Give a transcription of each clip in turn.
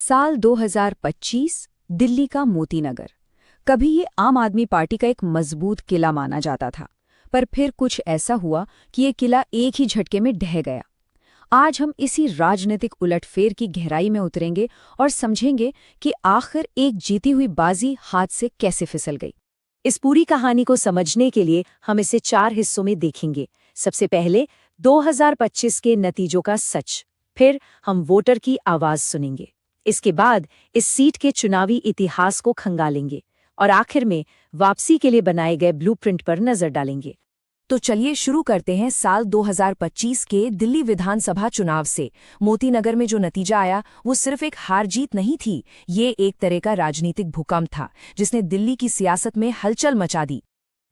साल 2025 दिल्ली का मोती नगर। कभी ये आम आदमी पार्टी का एक मजबूत किला माना जाता था, पर फिर कुछ ऐसा हुआ कि ये किला एक ही झटके में ढह गया। आज हम इसी राजनीतिक उलटफेर की गहराई में उतरेंगे और समझेंगे कि आखिर एक जीती हुई बाजी हाथ से कैसे फिसल गई। इस पूरी कहानी को समझने के लिए हम इसे 4 हिस्सों में देखेंगे। सबसे पहले 2025 के नतीजों का सच, फिर हम वोटर की आवाज सुनेंगे। इसके बाद इस सीट के चुनावी इतिहास को खंगालेंगे और आखिर में वापसी के लिए बनाए गए ब्लूप्रिंट पर नजर डालेंगे। तो चलिए शुरू करते हैं साल 2025 के दिल्ली विधानसभा चुनाव से। मोती नगर में जो नतीजा आया वो सिर्फ एक हार जीत नहीं थी, ये एक तरह का राजनीतिक भूकंप था जिसने दिल्ली की सियासत में हलचल मचा दी।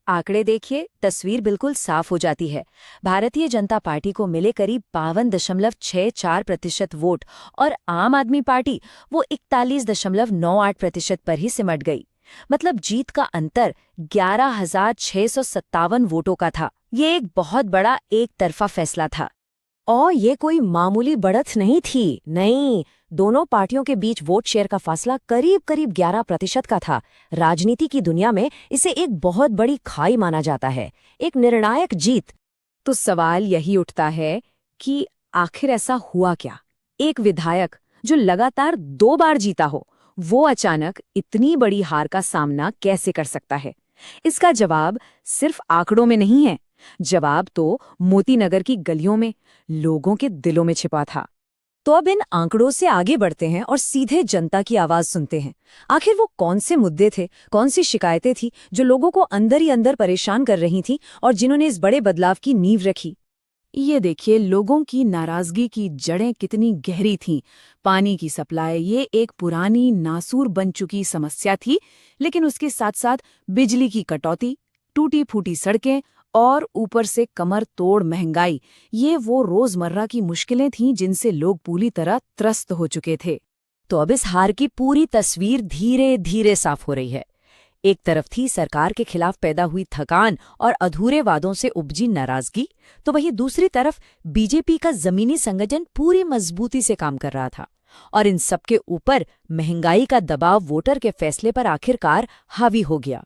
आंकड़े देखिए, तस्वीर बिल्कुल साफ हो जाती है। भारतीय जनता पार्टी को मिले करीब 52.64% वोट और आम आदमी पार्टी वो 41.98% पर ही सिमट गई। मतलब जीत का अंतर 11,657 वोटों का था। ये एक बहुत बड़ा एक तरफा फैसला था। और ये कोई मामूली बढ़त नहीं थी, नहीं। दोनों पार्टियों के बीच वोट शेयर का फासला करीब करीब 11% का था। राजनीति की दुनिया में इसे एक बहुत बड़ी खाई माना जाता है, एक निर्णायक जीत। तो सवाल यही उठता है कि आखिर ऐसा हुआ क्या? एक विधायक जो लगातार 2 बार जीता हो, वो अचानक इतनी बड़ी हार का सामना कैसे कर सकता है? इसका जवाब सिर्फ आंकड़ों में नहीं है, जवाब तो मोती नगर की गलियों में, लोगों के दिलों में छिपा था। तो अब इन आंकड़ों से आगे बढ़ते हैं और सीधे जनता की आवाज सुनते हैं। आखिर वो कौन से मुद्दे थे, कौन सी शिकायतें थी जो लोगों को अंदर ही अंदर परेशान कर रही थी और जिन्होंने इस बड़े बदलाव की नींव रखी। ये देखिए, लोगों की नाराजगी की जड़ें कितनी गहरी थीं। पानी की सप्लाई ये एक पुरानी नासूर बन चुकी समस्या थी, लेकिन उसके साथ साथ बिजली की कटौती, टूटी फूटी सड़कें और ऊपर से कमर तोड़ महंगाई, ये वो रोजमर्रा की मुश्किलें थीं जिनसे लोग पूरी तरह त्रस्त हो चुके थे। तो अब इस हार की पूरी तस्वीर धीरे धीरे साफ हो रही है। एक तरफ थी सरकार के खिलाफ पैदा हुई थकान और अधूरे वादों से उपजी नाराजगी, तो वहीं दूसरी तरफ बीजेपी का जमीनी संगठन पूरी मजबूती से काम कर रहा था। और इन सबके ऊपर महंगाई का दबाव वोटर के फैसले पर आखिरकार हावी हो गया।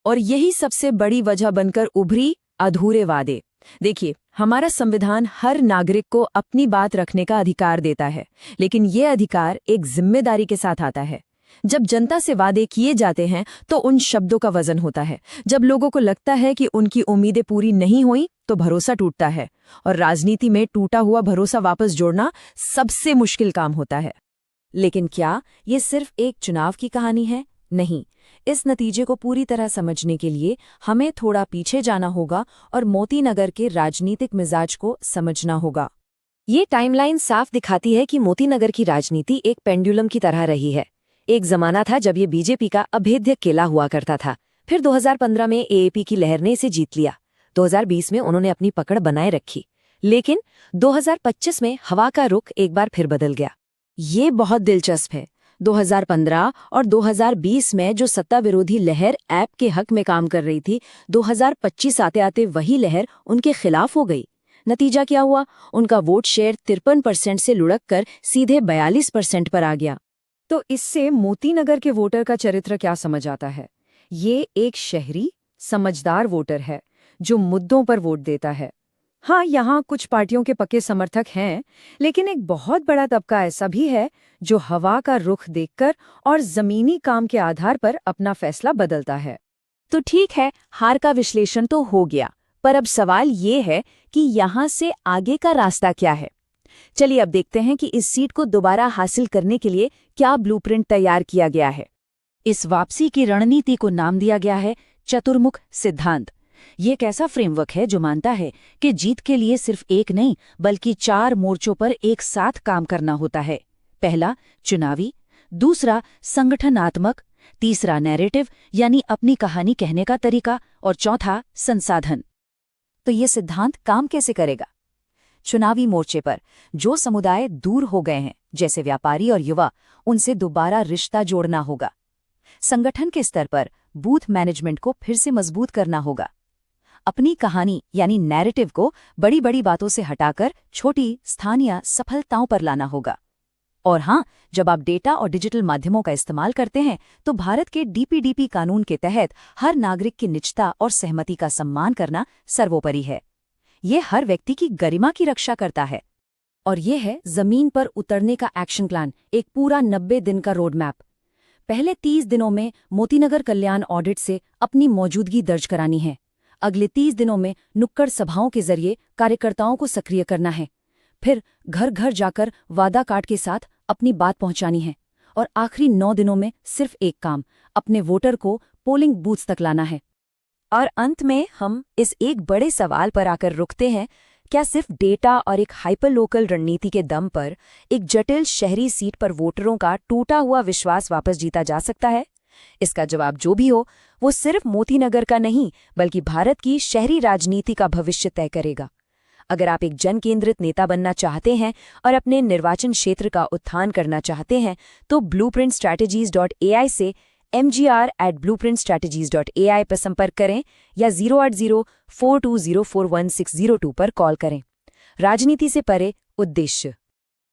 और यही सबसे बड़ी वजह बनकर उभरी अधूरे वादे। देखिए, हमारा संविधान हर नागरिक को अपनी बात रखने का अधिकार देता है, लेकिन ये अधिकार एक जिम्मेदारी के साथ आता है। जब जनता से वादे किए जाते हैं तो उन शब्दों का वजन होता है। जब लोगों को लगता है कि उनकी उम्मीदें पूरी नहीं हुई तो भरोसा टूटता है, और राजनीति में टूटा हुआ भरोसा वापस जोड़ना सबसे मुश्किल काम होता है। लेकिन क्या ये सिर्फ एक चुनाव की कहानी है? नहीं। इस नतीजे को पूरी तरह समझने के लिए हमें थोड़ा पीछे जाना होगा और मोती नगर के राजनीतिक मिजाज को समझना होगा। ये टाइमलाइन साफ दिखाती है कि मोती नगर की राजनीति एक पेंडुलम की तरह रही है। एक जमाना था जब ये बीजेपी का अभेद्य किला हुआ करता था। फिर 2015 में एएपी की लहर ने इसे जीत लिया। 2020 में उन्होंने अपनी पकड़ बनाए रखी, लेकिन 2025 में हवा का रुख एक बार फिर बदल गया। ये बहुत दिलचस्प है। 2015 और 2020 में जो सत्ता विरोधी लहर ऐप के हक में काम कर रही थी, 2025 आते आते वही लहर उनके खिलाफ हो गई। नतीजा क्या हुआ? उनका वोट शेयर 53% से लुढ़क कर सीधे 42% पर आ गया। तो इससे मोती नगर के वोटर का चरित्र क्या समझ आता है? ये एक शहरी, समझदार वोटर है जो मुद्दों पर वोट देता है। हाँ, यहाँ कुछ पार्टियों के पक्के समर्थक हैं, लेकिन एक बहुत बड़ा तबका ऐसा भी है जो हवा का रुख देखकर और जमीनी काम के आधार पर अपना फैसला बदलता है। तो ठीक है, हार का विश्लेषण तो हो गया, पर अब सवाल ये है कि यहाँ से आगे का रास्ता क्या है। चलिए अब देखते हैं कि इस सीट को दोबारा हासिल करने के लिए क्या ब्लूप्रिंट तैयार किया गया है। इस वापसी की रणनीति को नाम दिया गया है चतुर्मुख सिद्धांत। ये एक ऐसा फ्रेमवर्क है जो मानता है कि जीत के लिए सिर्फ एक नहीं बल्कि 4 मोर्चों पर एक साथ काम करना होता है। पहला चुनावी, दूसरा संगठनात्मक, तीसरा नैरेटिव यानी अपनी कहानी कहने का तरीका, और चौथा संसाधन। तो ये सिद्धांत काम कैसे करेगा? चुनावी मोर्चे पर जो समुदाय दूर हो गए हैं, जैसे व्यापारी और युवा, उनसे दोबारा रिश्ता जोड़ना होगा। संगठन के स्तर पर बूथ मैनेजमेंट को फिर से मजबूत करना होगा। अपनी कहानी यानी नैरेटिव को बड़ी बड़ी बातों से हटाकर छोटी स्थानीय सफलताओं पर लाना होगा। और हाँ, जब आप डेटा और डिजिटल माध्यमों का इस्तेमाल करते हैं तो भारत के डीपीडीपी कानून के तहत हर नागरिक की निजता और सहमति का सम्मान करना सर्वोपरि है। ये हर व्यक्ति की गरिमा की रक्षा करता है। और ये है जमीन पर उतरने का एक्शन प्लान, एक पूरा 90 दिन का रोड मैप। पहले 30 दिनों में मोतीनगर कल्याण ऑडिट से अपनी मौजूदगी दर्ज करानी है। अगले 30 दिनों में नुक्कड़ सभाओं के जरिए कार्यकर्ताओं को सक्रिय करना है। फिर घर घर जाकर वादा कार्ड के साथ अपनी बात पहुंचानी है। और आखिरी 9 दिनों में सिर्फ एक काम, अपने वोटर को पोलिंग बूथ्स तक लाना है। और अंत में हम इस एक बड़े सवाल पर आकर रुकते हैं, क्या सिर्फ डेटा और एक हाइपर लोकल रणनीति के दम पर एक जटिल शहरी सीट पर वोटरों का टूटा हुआ विश्वास वापस जीता जा सकता है? इसका जवाब जो भी हो, वो सिर्फ मोतीनगर का नहीं बल्कि भारत की शहरी राजनीति का भविष्य तय करेगा। अगर आप एक जन केंद्रित नेता बनना चाहते हैं और अपने निर्वाचन क्षेत्र का उत्थान करना चाहते हैं तो blueprintstrategies.ai से mgr@blueprintstrategies.ai पर संपर्क करें या 08042041602 पर कॉल करें। राजनीति से परे, उद्देश्य।